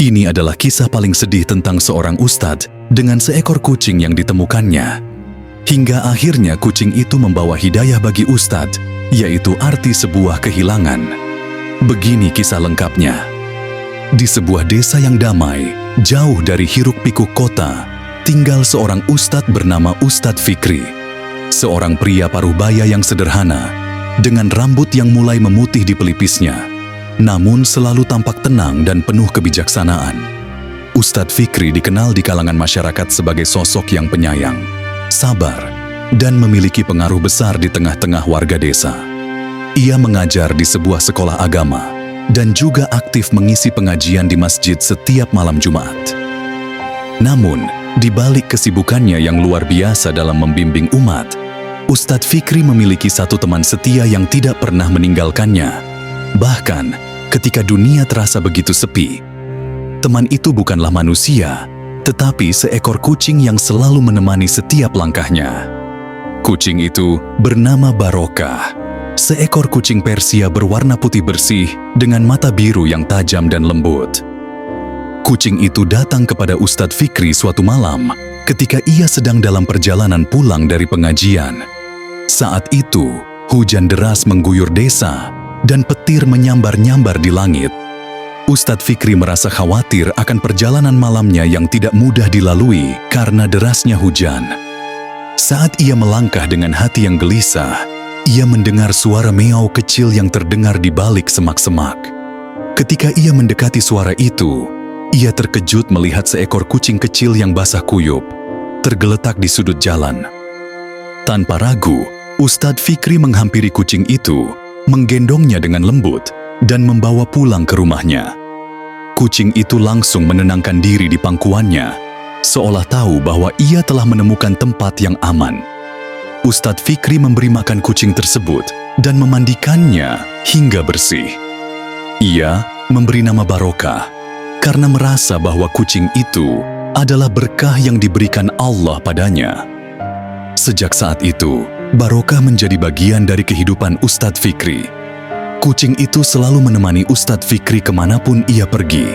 Ini adalah kisah paling sedih tentang seorang ustadz dengan seekor kucing yang ditemukannya. Hingga akhirnya kucing itu membawa hidayah bagi ustadz, yaitu arti sebuah kehilangan. Begini kisah lengkapnya. Di sebuah desa yang damai, jauh dari hiruk-pikuk kota, tinggal seorang ustadz bernama Ustadz Fikri. Seorang pria paruh-baya yang sederhana, dengan rambut yang mulai memutih di pelipisnya, namun selalu tampak tenang dan penuh kebijaksanaan. Ustadz Fikri dikenal di kalangan masyarakat sebagai sosok yang penyayang, sabar, dan memiliki pengaruh besar di tengah-tengah warga desa. Ia mengajar di sebuah sekolah agama dan juga aktif mengisi pengajian di masjid setiap malam Jumat. Namun, di balik kesibukannya yang luar biasa dalam membimbing umat, Ustadz Fikri memiliki satu teman setia yang tidak pernah meninggalkannya. Bahkan, ketika dunia terasa begitu sepi, teman itu bukanlah manusia, tetapi seekor kucing yang selalu menemani setiap langkahnya. Kucing itu bernama Barokah, seekor kucing Persia berwarna putih bersih dengan mata biru yang tajam dan lembut. Kucing itu datang kepada Ustadz Fikri suatu malam ketika ia sedang dalam perjalanan pulang dari pengajian. Saat itu, hujan deras mengguyur desa dan petir menyambar-nyambar di langit. Ustadz Fikri merasa khawatir akan perjalanan malamnya yang tidak mudah dilalui karena derasnya hujan. Saat ia melangkah dengan hati yang gelisah, ia mendengar suara meow kecil yang terdengar di balik semak-semak. Ketika ia mendekati suara itu, ia terkejut melihat seekor kucing kecil yang basah kuyup, tergeletak di sudut jalan. Tanpa ragu, Ustadz Fikri menghampiri kucing itu, menggendongnya dengan lembut, dan membawa pulang ke rumahnya. Kucing itu langsung menenangkan diri di pangkuannya, seolah tahu bahwa ia telah menemukan tempat yang aman. Ustadz Fikri memberi makan kucing tersebut dan memandikannya hingga bersih. Ia memberi nama Barokah karena merasa bahwa kucing itu adalah berkah yang diberikan Allah padanya. Sejak saat itu, Barokah menjadi bagian dari kehidupan Ustadz Fikri. Kucing itu selalu menemani Ustadz Fikri kemanapun ia pergi.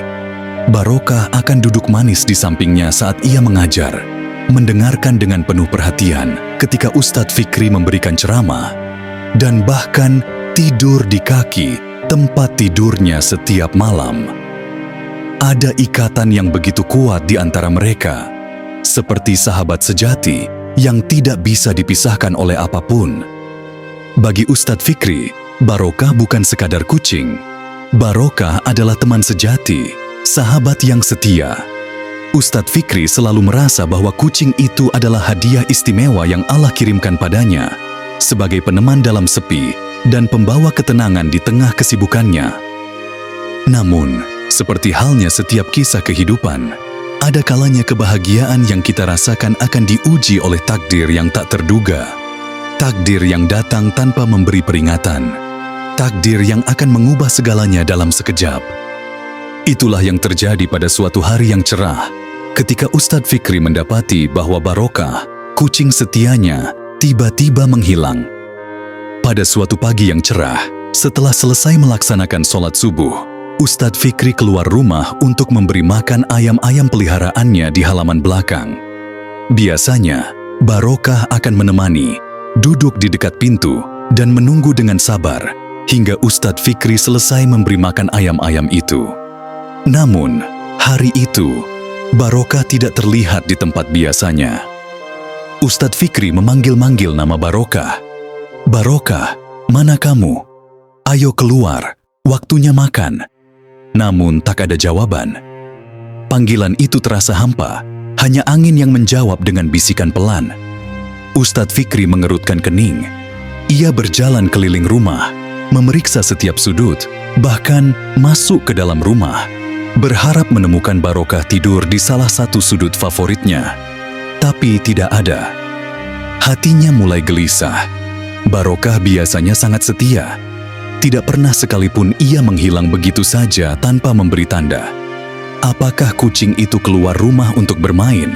Barokah akan duduk manis di sampingnya saat ia mengajar, mendengarkan dengan penuh perhatian ketika Ustadz Fikri memberikan ceramah, dan bahkan tidur di kaki tempat tidurnya setiap malam. Ada ikatan yang begitu kuat di antara mereka, seperti sahabat sejati yang tidak bisa dipisahkan oleh apapun. Bagi Ustadz Fikri, Barokah bukan sekadar kucing. Barokah adalah teman sejati, sahabat yang setia. Ustadz Fikri selalu merasa bahwa kucing itu adalah hadiah istimewa yang Allah kirimkan padanya, sebagai peneman dalam sepi dan pembawa ketenangan di tengah kesibukannya. Namun, seperti halnya setiap kisah kehidupan, ada kalanya kebahagiaan yang kita rasakan akan diuji oleh takdir yang tak terduga. Takdir yang datang tanpa memberi peringatan. Takdir yang akan mengubah segalanya dalam sekejap. Itulah yang terjadi pada suatu hari yang cerah, ketika Ustadz Fikri mendapati bahwa Barokah, kucing setianya, tiba-tiba menghilang. Pada suatu pagi yang cerah, setelah selesai melaksanakan sholat subuh, Ustadz Fikri keluar rumah untuk memberi makan ayam-ayam peliharaannya di halaman belakang. Biasanya, Barokah akan menemani, duduk di dekat pintu, dan menunggu dengan sabar hingga Ustadz Fikri selesai memberi makan ayam-ayam itu. Namun, hari itu, Barokah tidak terlihat di tempat biasanya. Ustadz Fikri memanggil-manggil nama Barokah. "Barokah, mana kamu? Ayo keluar, waktunya makan." Namun tak ada jawaban. Panggilan itu terasa hampa, hanya angin yang menjawab dengan bisikan pelan. Ustadz Fikri mengerutkan kening. Ia berjalan keliling rumah, memeriksa setiap sudut, bahkan masuk ke dalam rumah, berharap menemukan Barokah tidur di salah satu sudut favoritnya. Tapi tidak ada. Hatinya mulai gelisah. Barokah biasanya sangat setia. Tidak pernah sekalipun ia menghilang begitu saja tanpa memberi tanda. Apakah kucing itu keluar rumah untuk bermain?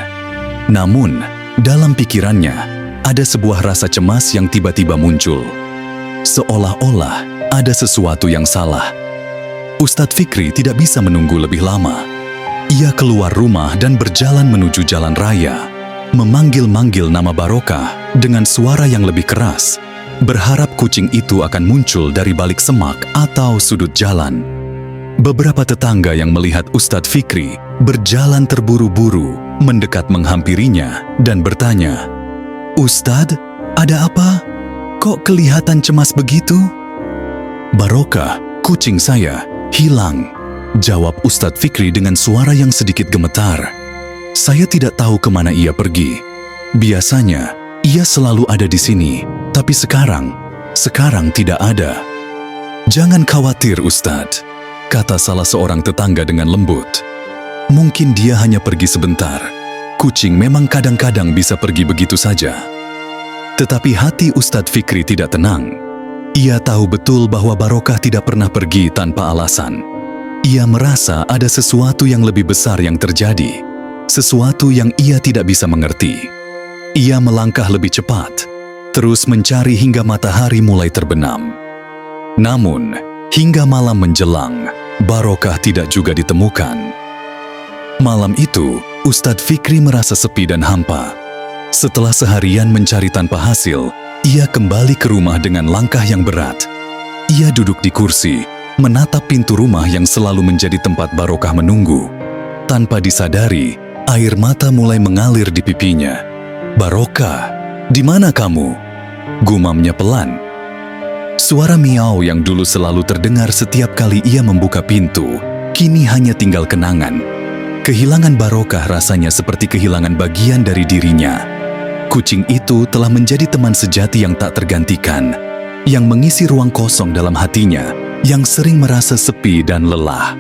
Namun, dalam pikirannya, ada sebuah rasa cemas yang tiba-tiba muncul. Seolah-olah ada sesuatu yang salah. Ustadz Fikri tidak bisa menunggu lebih lama. Ia keluar rumah dan berjalan menuju jalan raya, memanggil-manggil nama Barokah dengan suara yang lebih keras, berharap kucing itu akan muncul dari balik semak atau sudut jalan. Beberapa tetangga yang melihat Ustadz Fikri berjalan terburu-buru mendekat menghampirinya dan bertanya, "Ustadz, ada apa? Kok kelihatan cemas begitu?" "Barokah, kucing saya, hilang," jawab Ustadz Fikri dengan suara yang sedikit gemetar. "Saya tidak tahu kemana ia pergi. Biasanya, ia selalu ada di sini, tapi sekarang tidak ada." "Jangan khawatir, Ustadz," kata salah seorang tetangga dengan lembut. "Mungkin dia hanya pergi sebentar. Kucing memang kadang-kadang bisa pergi begitu saja." Tetapi hati Ustadz Fikri tidak tenang. Ia tahu betul bahwa Barokah tidak pernah pergi tanpa alasan. Ia merasa ada sesuatu yang lebih besar yang terjadi, sesuatu yang ia tidak bisa mengerti. Ia melangkah lebih cepat, terus mencari hingga matahari mulai terbenam. Namun, hingga malam menjelang, Barokah tidak juga ditemukan. Malam itu, Ustadz Fikri merasa sepi dan hampa. Setelah seharian mencari tanpa hasil, ia kembali ke rumah dengan langkah yang berat. Ia duduk di kursi, menatap pintu rumah yang selalu menjadi tempat Barokah menunggu. Tanpa disadari, air mata mulai mengalir di pipinya. "Barokah, di mana kamu?" gumamnya pelan. Suara miau yang dulu selalu terdengar setiap kali ia membuka pintu, kini hanya tinggal kenangan. Kehilangan Barokah rasanya seperti kehilangan bagian dari dirinya. Kucing itu telah menjadi teman sejati yang tak tergantikan, yang mengisi ruang kosong dalam hatinya, yang sering merasa sepi dan lelah.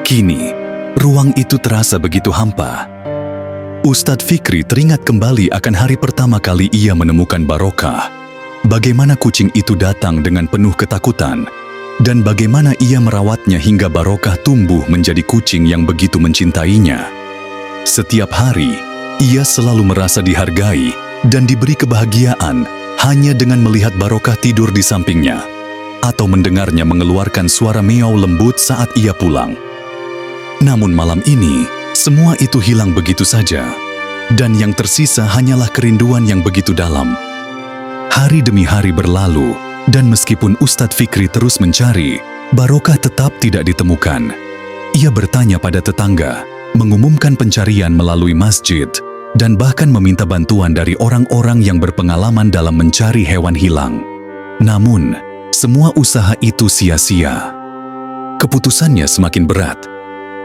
Kini, ruang itu terasa begitu hampa. Ustadz Fikri teringat kembali akan hari pertama kali ia menemukan Barokah. Bagaimana kucing itu datang dengan penuh ketakutan, dan bagaimana ia merawatnya hingga Barokah tumbuh menjadi kucing yang begitu mencintainya. Setiap hari, ia selalu merasa dihargai dan diberi kebahagiaan hanya dengan melihat Barokah tidur di sampingnya, atau mendengarnya mengeluarkan suara meow lembut saat ia pulang. Namun malam ini, semua itu hilang begitu saja, dan yang tersisa hanyalah kerinduan yang begitu dalam. Hari demi hari berlalu, dan meskipun Ustadz Fikri terus mencari, Barokah tetap tidak ditemukan. Ia bertanya pada tetangga, mengumumkan pencarian melalui masjid, dan bahkan meminta bantuan dari orang-orang yang berpengalaman dalam mencari hewan hilang. Namun, semua usaha itu sia-sia. Keputusannya semakin berat.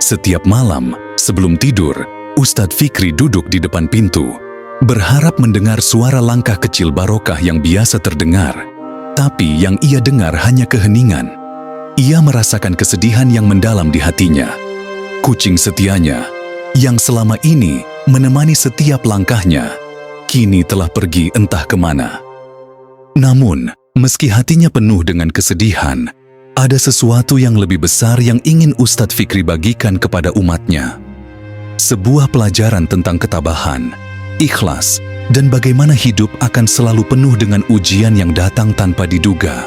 Setiap malam, sebelum tidur, Ustadz Fikri duduk di depan pintu, berharap mendengar suara langkah kecil Barokah yang biasa terdengar. Tapi yang ia dengar hanya keheningan. Ia merasakan kesedihan yang mendalam di hatinya. Kucing setianya, yang selama ini menemani setiap langkahnya, kini telah pergi entah kemana. Namun, meski hatinya penuh dengan kesedihan, ada sesuatu yang lebih besar yang ingin Ustadz Fikri bagikan kepada umatnya. Sebuah pelajaran tentang ketabahan, ikhlas, dan bagaimana hidup akan selalu penuh dengan ujian yang datang tanpa diduga.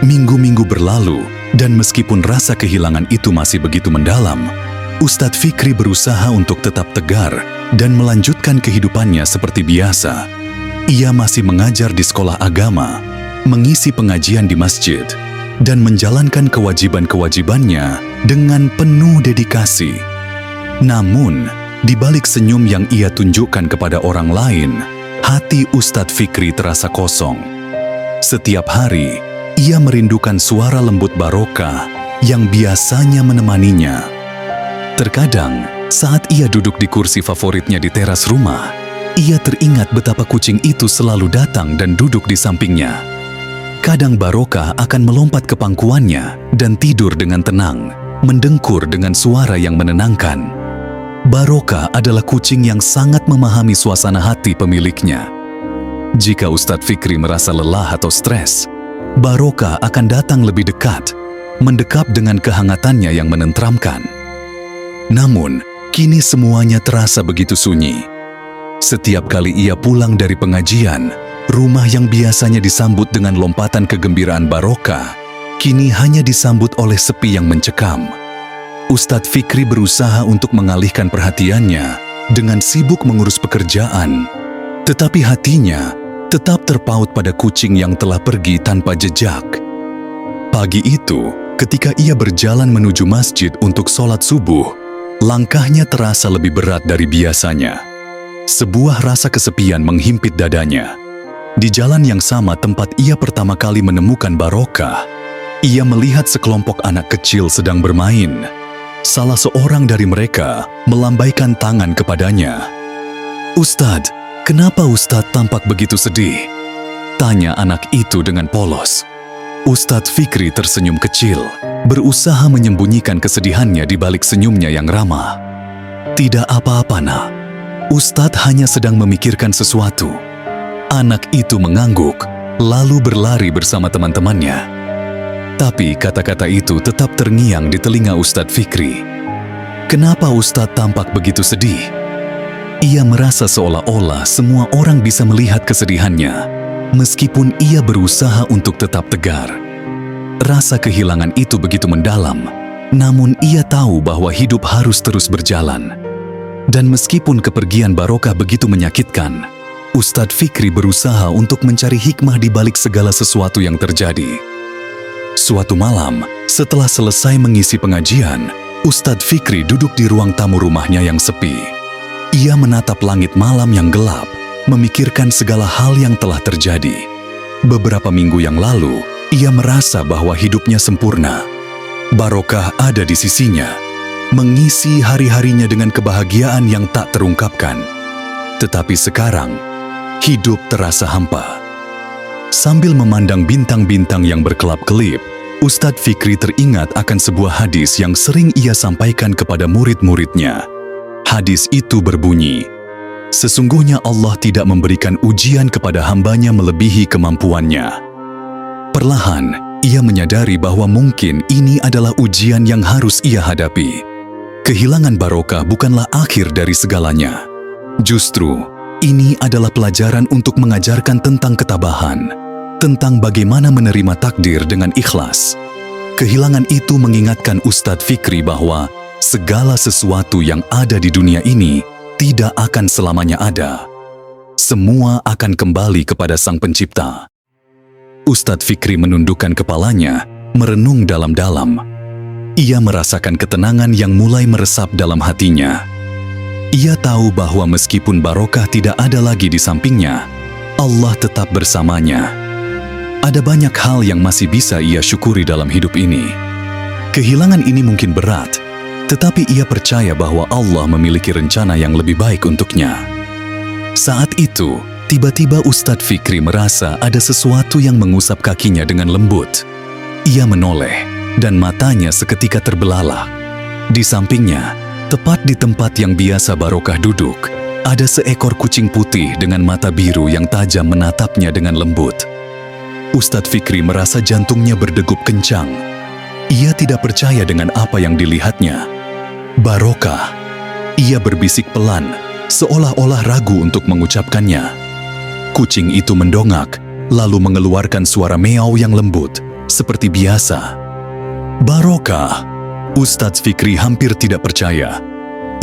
Minggu-minggu berlalu, dan meskipun rasa kehilangan itu masih begitu mendalam, Ustadz Fikri berusaha untuk tetap tegar dan melanjutkan kehidupannya seperti biasa. Ia masih mengajar di sekolah agama, mengisi pengajian di masjid, dan menjalankan kewajiban-kewajibannya dengan penuh dedikasi. Namun, di balik senyum yang ia tunjukkan kepada orang lain, hati Ustadz Fikri terasa kosong. Setiap hari, ia merindukan suara lembut Barokah yang biasanya menemaninya. Terkadang, saat ia duduk di kursi favoritnya di teras rumah, ia teringat betapa kucing itu selalu datang dan duduk di sampingnya. Kadang Barokah akan melompat ke pangkuannya dan tidur dengan tenang, mendengkur dengan suara yang menenangkan. Barokah adalah kucing yang sangat memahami suasana hati pemiliknya. Jika Ustadz Fikri merasa lelah atau stres, Barokah akan datang lebih dekat, mendekap dengan kehangatannya yang menenteramkan. Namun, kini semuanya terasa begitu sunyi. Setiap kali ia pulang dari pengajian, rumah yang biasanya disambut dengan lompatan kegembiraan Barokah, kini hanya disambut oleh sepi yang mencekam. Ustadz Fikri berusaha untuk mengalihkan perhatiannya dengan sibuk mengurus pekerjaan, tetapi hatinya tetap terpaut pada kucing yang telah pergi tanpa jejak. Pagi itu, ketika ia berjalan menuju masjid untuk sholat subuh, langkahnya terasa lebih berat dari biasanya. Sebuah rasa kesepian menghimpit dadanya. Di jalan yang sama tempat ia pertama kali menemukan Barokah, ia melihat sekelompok anak kecil sedang bermain. Salah seorang dari mereka melambaikan tangan kepadanya. "Ustadz, kenapa Ustadz tampak begitu sedih?" tanya anak itu dengan polos. Ustadz Fikri tersenyum kecil, berusaha menyembunyikan kesedihannya di balik senyumnya yang ramah. "Tidak apa-apa, Nak. Ustadz hanya sedang memikirkan sesuatu." Anak itu mengangguk, lalu berlari bersama teman-temannya. Tapi kata-kata itu tetap terngiang di telinga Ustadz Fikri. Kenapa Ustadz tampak begitu sedih? Ia merasa seolah-olah semua orang bisa melihat kesedihannya, meskipun ia berusaha untuk tetap tegar. Rasa kehilangan itu begitu mendalam, namun ia tahu bahwa hidup harus terus berjalan. Dan meskipun kepergian Barokah begitu menyakitkan, Ustadz Fikri berusaha untuk mencari hikmah di balik segala sesuatu yang terjadi. Suatu malam, setelah selesai mengisi pengajian, Ustadz Fikri duduk di ruang tamu rumahnya yang sepi. Ia menatap langit malam yang gelap, memikirkan segala hal yang telah terjadi. Beberapa minggu yang lalu, ia merasa bahwa hidupnya sempurna. Barokah ada di sisinya, mengisi hari-harinya dengan kebahagiaan yang tak terungkapkan. Tetapi sekarang, hidup terasa hampa. Sambil memandang bintang-bintang yang berkelap-kelip, Ustadz Fikri teringat akan sebuah hadis yang sering ia sampaikan kepada murid-muridnya. Hadis itu berbunyi, "Sesungguhnya Allah tidak memberikan ujian kepada hambanya melebihi kemampuannya." Perlahan, ia menyadari bahwa mungkin ini adalah ujian yang harus ia hadapi. Kehilangan Barokah bukanlah akhir dari segalanya. Justru, ini adalah pelajaran untuk mengajarkan tentang ketabahan, tentang bagaimana menerima takdir dengan ikhlas. Kehilangan itu mengingatkan Ustadz Fikri bahwa segala sesuatu yang ada di dunia ini tidak akan selamanya ada. Semua akan kembali kepada Sang Pencipta. Ustadz Fikri menundukkan kepalanya, merenung dalam-dalam. Ia merasakan ketenangan yang mulai meresap dalam hatinya. Ia tahu bahwa meskipun Barokah tidak ada lagi di sampingnya, Allah tetap bersamanya. Ada banyak hal yang masih bisa ia syukuri dalam hidup ini. Kehilangan ini mungkin berat, tetapi ia percaya bahwa Allah memiliki rencana yang lebih baik untuknya. Saat itu, tiba-tiba Ustadz Fikri merasa ada sesuatu yang mengusap kakinya dengan lembut. Ia menoleh, dan matanya seketika terbelalak. Di sampingnya, tepat di tempat yang biasa Barokah duduk, ada seekor kucing putih dengan mata biru yang tajam menatapnya dengan lembut. Ustadz Fikri merasa jantungnya berdegup kencang. Ia tidak percaya dengan apa yang dilihatnya. "Barokah," ia berbisik pelan, seolah-olah ragu untuk mengucapkannya. Kucing itu mendongak, lalu mengeluarkan suara meow yang lembut, seperti biasa. "Barokah!" Ustadz Fikri hampir tidak percaya.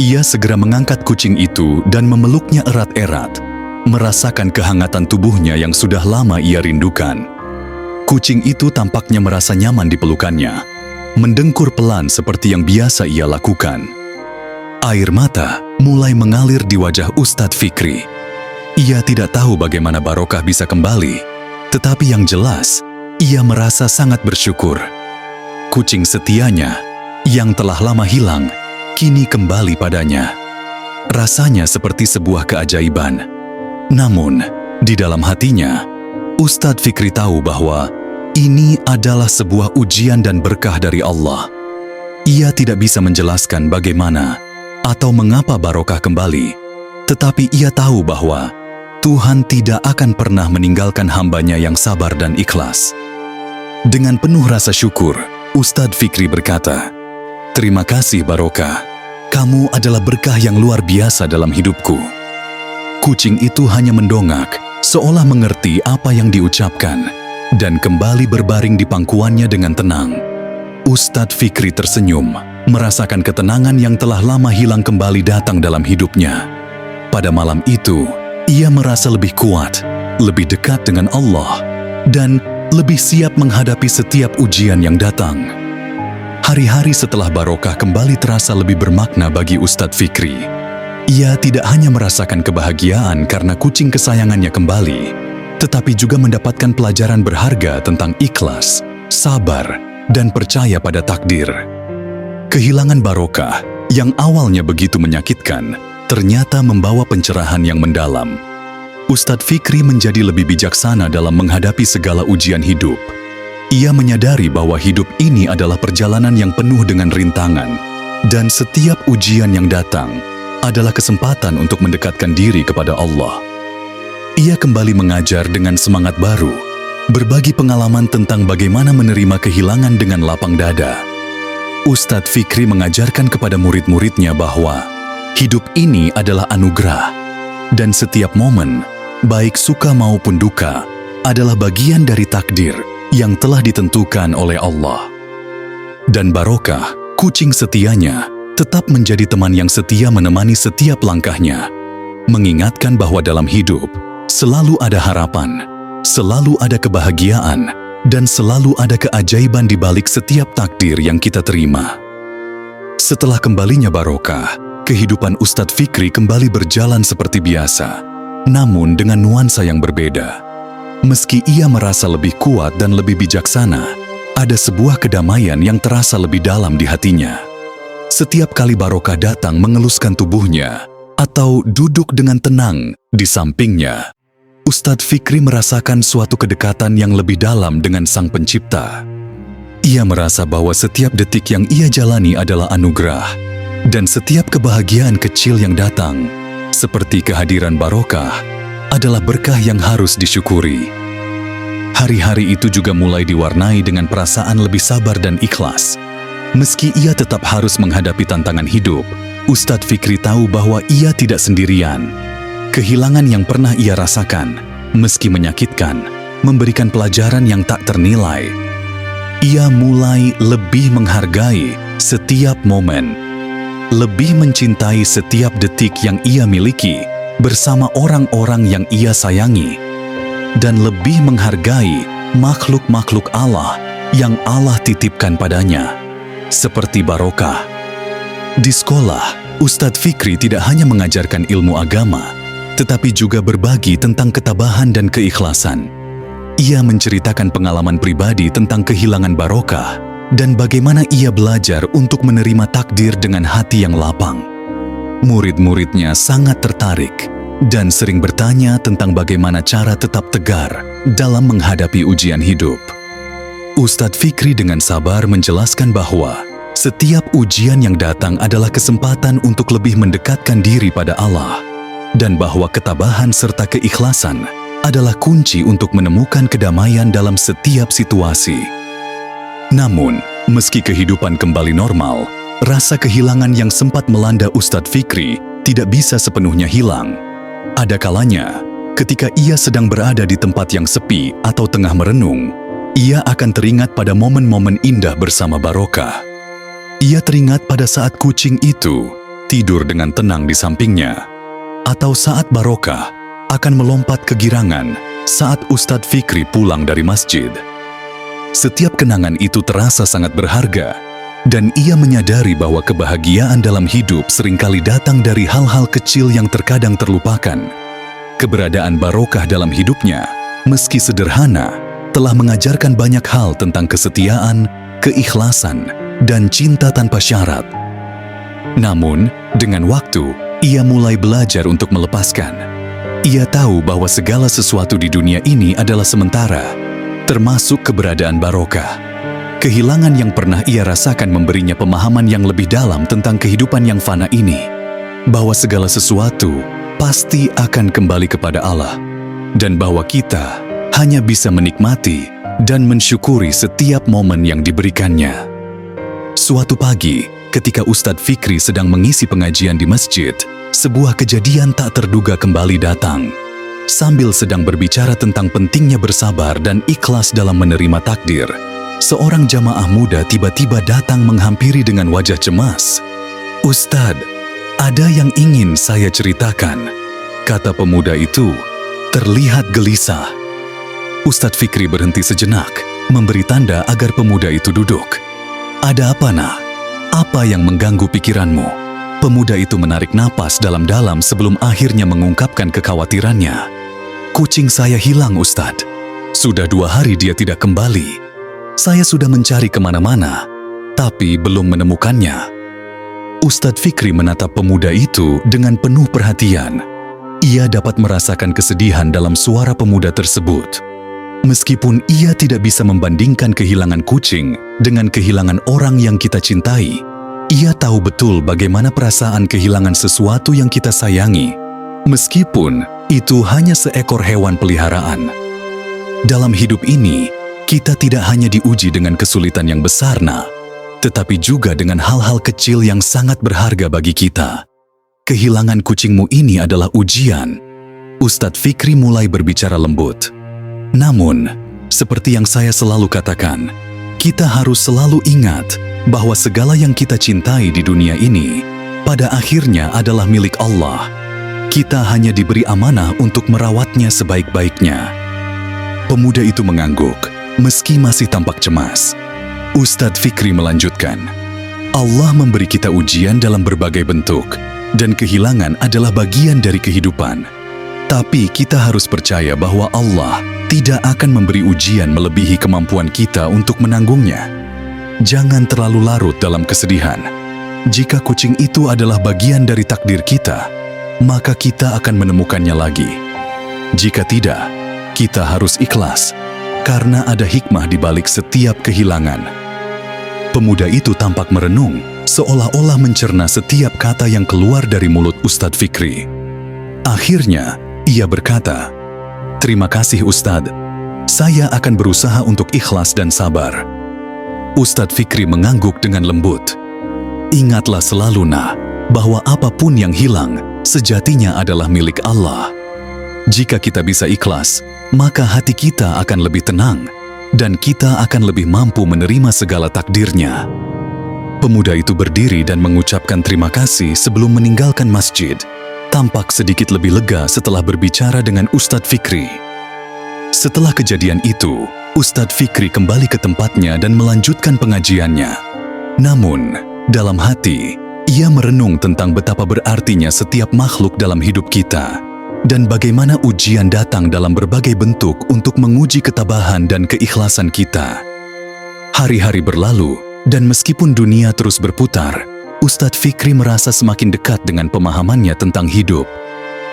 Ia segera mengangkat kucing itu dan memeluknya erat-erat, merasakan kehangatan tubuhnya yang sudah lama ia rindukan. Kucing itu tampaknya merasa nyaman di pelukannya, mendengkur pelan seperti yang biasa ia lakukan. Air mata mulai mengalir di wajah Ustadz Fikri. Ia tidak tahu bagaimana Barokah bisa kembali, tetapi yang jelas, ia merasa sangat bersyukur. Kucing setianya yang telah lama hilang, kini kembali padanya. Rasanya seperti sebuah keajaiban. Namun, di dalam hatinya, Ustadz Fikri tahu bahwa ini adalah sebuah ujian dan berkah dari Allah. Ia tidak bisa menjelaskan bagaimana atau mengapa Barokah kembali, tetapi ia tahu bahwa Tuhan tidak akan pernah meninggalkan hambanya yang sabar dan ikhlas. Dengan penuh rasa syukur, Ustadz Fikri berkata, "Terima kasih Barokah, kamu adalah berkah yang luar biasa dalam hidupku." Kucing itu hanya mendongak, seolah mengerti apa yang diucapkan, dan kembali berbaring di pangkuannya dengan tenang. Ustadz Fikri tersenyum, merasakan ketenangan yang telah lama hilang kembali datang dalam hidupnya. Pada malam itu, ia merasa lebih kuat, lebih dekat dengan Allah, dan lebih siap menghadapi setiap ujian yang datang. Hari-hari setelah barokah kembali terasa lebih bermakna bagi Ustadz Fikri. Ia tidak hanya merasakan kebahagiaan karena kucing kesayangannya kembali, tetapi juga mendapatkan pelajaran berharga tentang ikhlas, sabar, dan percaya pada takdir. Kehilangan barokah yang awalnya begitu menyakitkan, ternyata membawa pencerahan yang mendalam. Ustadz Fikri menjadi lebih bijaksana dalam menghadapi segala ujian hidup. Ia menyadari bahwa hidup ini adalah perjalanan yang penuh dengan rintangan, dan setiap ujian yang datang adalah kesempatan untuk mendekatkan diri kepada Allah. Ia kembali mengajar dengan semangat baru, berbagi pengalaman tentang bagaimana menerima kehilangan dengan lapang dada. Ustadz Fikri mengajarkan kepada murid-muridnya bahwa hidup ini adalah anugerah, dan setiap momen, baik suka maupun duka, adalah bagian dari takdir yang telah ditentukan oleh Allah. Dan barokah, kucing setianya, tetap menjadi teman yang setia menemani setiap langkahnya, mengingatkan bahwa dalam hidup selalu ada harapan, selalu ada kebahagiaan, dan selalu ada keajaiban di balik setiap takdir yang kita terima. Setelah kembalinya barokah, kehidupan Ustadz Fikri kembali berjalan seperti biasa, namun dengan nuansa yang berbeda. Meski ia merasa lebih kuat dan lebih bijaksana, ada sebuah kedamaian yang terasa lebih dalam di hatinya. Setiap kali barokah datang mengeluskan tubuhnya, atau duduk dengan tenang di sampingnya, Ustadz Fikri merasakan suatu kedekatan yang lebih dalam dengan Sang Pencipta. Ia merasa bahwa setiap detik yang ia jalani adalah anugerah, dan setiap kebahagiaan kecil yang datang, seperti kehadiran barokah, adalah berkah yang harus disyukuri. Hari-hari itu juga mulai diwarnai dengan perasaan lebih sabar dan ikhlas. Meski ia tetap harus menghadapi tantangan hidup, Ustadz Fikri tahu bahwa ia tidak sendirian. Kehilangan yang pernah ia rasakan, meski menyakitkan, memberikan pelajaran yang tak ternilai. Ia mulai lebih menghargai setiap momen, lebih mencintai setiap detik yang ia miliki bersama orang-orang yang ia sayangi, dan lebih menghargai makhluk-makhluk Allah yang Allah titipkan padanya, seperti barokah. Di sekolah, Ustadz Fikri tidak hanya mengajarkan ilmu agama, tetapi juga berbagi tentang ketabahan dan keikhlasan. Ia menceritakan pengalaman pribadi tentang kehilangan barokah dan bagaimana ia belajar untuk menerima takdir dengan hati yang lapang. Murid-muridnya sangat tertarik dan sering bertanya tentang bagaimana cara tetap tegar dalam menghadapi ujian hidup. Ustadz Fikri dengan sabar menjelaskan bahwa setiap ujian yang datang adalah kesempatan untuk lebih mendekatkan diri pada Allah, dan bahwa ketabahan serta keikhlasan adalah kunci untuk menemukan kedamaian dalam setiap situasi. Namun, meski kehidupan kembali normal, rasa kehilangan yang sempat melanda Ustadz Fikri tidak bisa sepenuhnya hilang. Ada kalanya, ketika ia sedang berada di tempat yang sepi atau tengah merenung, ia akan teringat pada momen-momen indah bersama barokah. Ia teringat pada saat kucing itu tidur dengan tenang di sampingnya, atau saat barokah akan melompat kegirangan saat Ustadz Fikri pulang dari masjid. Setiap kenangan itu terasa sangat berharga, dan ia menyadari bahwa kebahagiaan dalam hidup seringkali datang dari hal-hal kecil yang terkadang terlupakan. Keberadaan barokah dalam hidupnya, meski sederhana, telah mengajarkan banyak hal tentang kesetiaan, keikhlasan, dan cinta tanpa syarat. Namun, dengan waktu, ia mulai belajar untuk melepaskan. Ia tahu bahwa segala sesuatu di dunia ini adalah sementara, termasuk keberadaan barokah. Kehilangan yang pernah ia rasakan memberinya pemahaman yang lebih dalam tentang kehidupan yang fana ini, bahwa segala sesuatu pasti akan kembali kepada Allah, dan bahwa kita hanya bisa menikmati dan mensyukuri setiap momen yang diberikannya. Suatu pagi, ketika Ustadz Fikri sedang mengisi pengajian di masjid, sebuah kejadian tak terduga kembali datang. Sambil sedang berbicara tentang pentingnya bersabar dan ikhlas dalam menerima takdir, seorang jamaah muda tiba-tiba datang menghampiri dengan wajah cemas. "Ustadz, ada yang ingin saya ceritakan," kata pemuda itu, terlihat gelisah. Ustadz Fikri berhenti sejenak, memberi tanda agar pemuda itu duduk. "Ada apa, nak? Apa yang mengganggu pikiranmu?" Pemuda itu menarik napas dalam-dalam sebelum akhirnya mengungkapkan kekhawatirannya. "Kucing saya hilang, Ustadz. Sudah 2 hari dia tidak kembali. Saya sudah mencari kemana-mana, tapi belum menemukannya." Ustadz Fikri menatap pemuda itu dengan penuh perhatian. Ia dapat merasakan kesedihan dalam suara pemuda tersebut. Meskipun ia tidak bisa membandingkan kehilangan kucing dengan kehilangan orang yang kita cintai, ia tahu betul bagaimana perasaan kehilangan sesuatu yang kita sayangi, meskipun itu hanya seekor hewan peliharaan. Dalam hidup ini, kita tidak hanya diuji dengan kesulitan yang besar, nak, tetapi juga dengan hal-hal kecil yang sangat berharga bagi kita. "Kehilangan kucingmu ini adalah ujian." Ustadz Fikri mulai berbicara lembut. "Namun, seperti yang saya selalu katakan, kita harus selalu ingat bahwa segala yang kita cintai di dunia ini pada akhirnya adalah milik Allah. Kita hanya diberi amanah untuk merawatnya sebaik-baiknya." Pemuda itu mengangguk, meski masih tampak cemas. Ustadz Fikri melanjutkan, "Allah memberi kita ujian dalam berbagai bentuk, dan kehilangan adalah bagian dari kehidupan. Tapi kita harus percaya bahwa Allah tidak akan memberi ujian melebihi kemampuan kita untuk menanggungnya. Jangan terlalu larut dalam kesedihan. Jika kucing itu adalah bagian dari takdir kita, maka kita akan menemukannya lagi. Jika tidak, kita harus ikhlas, karena ada hikmah di balik setiap kehilangan." Pemuda itu tampak merenung, seolah-olah mencerna setiap kata yang keluar dari mulut Ustadz Fikri. Akhirnya, ia berkata, "Terima kasih, Ustadz. Saya akan berusaha untuk ikhlas dan sabar." Ustadz Fikri mengangguk dengan lembut. "Ingatlah selalu, nak, bahwa apapun yang hilang, sejatinya adalah milik Allah. Jika kita bisa ikhlas, maka hati kita akan lebih tenang, dan kita akan lebih mampu menerima segala takdirnya." Pemuda itu berdiri dan mengucapkan terima kasih sebelum meninggalkan masjid. Tampak sedikit lebih lega setelah berbicara dengan Ustadz Fikri. Setelah kejadian itu, Ustadz Fikri kembali ke tempatnya dan melanjutkan pengajiannya. Namun, dalam hati, ia merenung tentang betapa berartinya setiap makhluk dalam hidup kita, dan bagaimana ujian datang dalam berbagai bentuk untuk menguji ketabahan dan keikhlasan kita. Hari-hari berlalu, dan meskipun dunia terus berputar, Ustadz Fikri merasa semakin dekat dengan pemahamannya tentang hidup.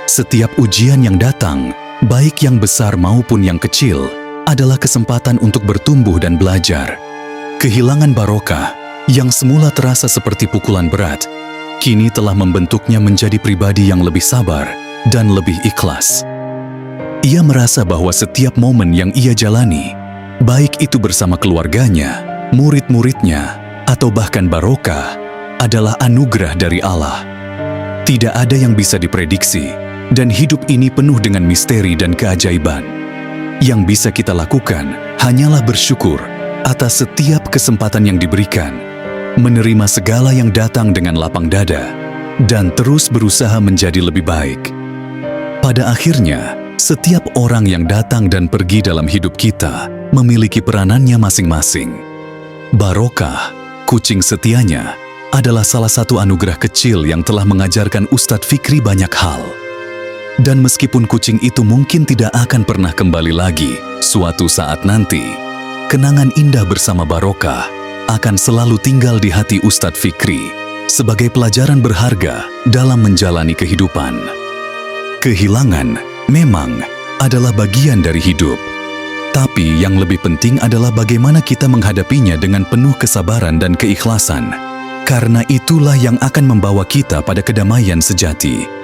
Setiap ujian yang datang, baik yang besar maupun yang kecil, adalah kesempatan untuk bertumbuh dan belajar. Kehilangan barokah, yang semula terasa seperti pukulan berat, kini telah membentuknya menjadi pribadi yang lebih sabar dan lebih ikhlas. Ia merasa bahwa setiap momen yang ia jalani, baik itu bersama keluarganya, murid-muridnya, atau bahkan barokah, adalah anugerah dari Allah. Tidak ada yang bisa diprediksi, dan hidup ini penuh dengan misteri dan keajaiban. Yang bisa kita lakukan hanyalah bersyukur atas setiap kesempatan yang diberikan, menerima segala yang datang dengan lapang dada, dan terus berusaha menjadi lebih baik. Pada akhirnya, setiap orang yang datang dan pergi dalam hidup kita memiliki peranannya masing-masing. Barokah, kucing setianya, adalah salah satu anugerah kecil yang telah mengajarkan Ustadz Fikri banyak hal. Dan meskipun kucing itu mungkin tidak akan pernah kembali lagi suatu saat nanti, kenangan indah bersama Barokah akan selalu tinggal di hati Ustadz Fikri sebagai pelajaran berharga dalam menjalani kehidupan. Kehilangan memang adalah bagian dari hidup, tapi yang lebih penting adalah bagaimana kita menghadapinya dengan penuh kesabaran dan keikhlasan. Karena itulah yang akan membawa kita pada kedamaian sejati.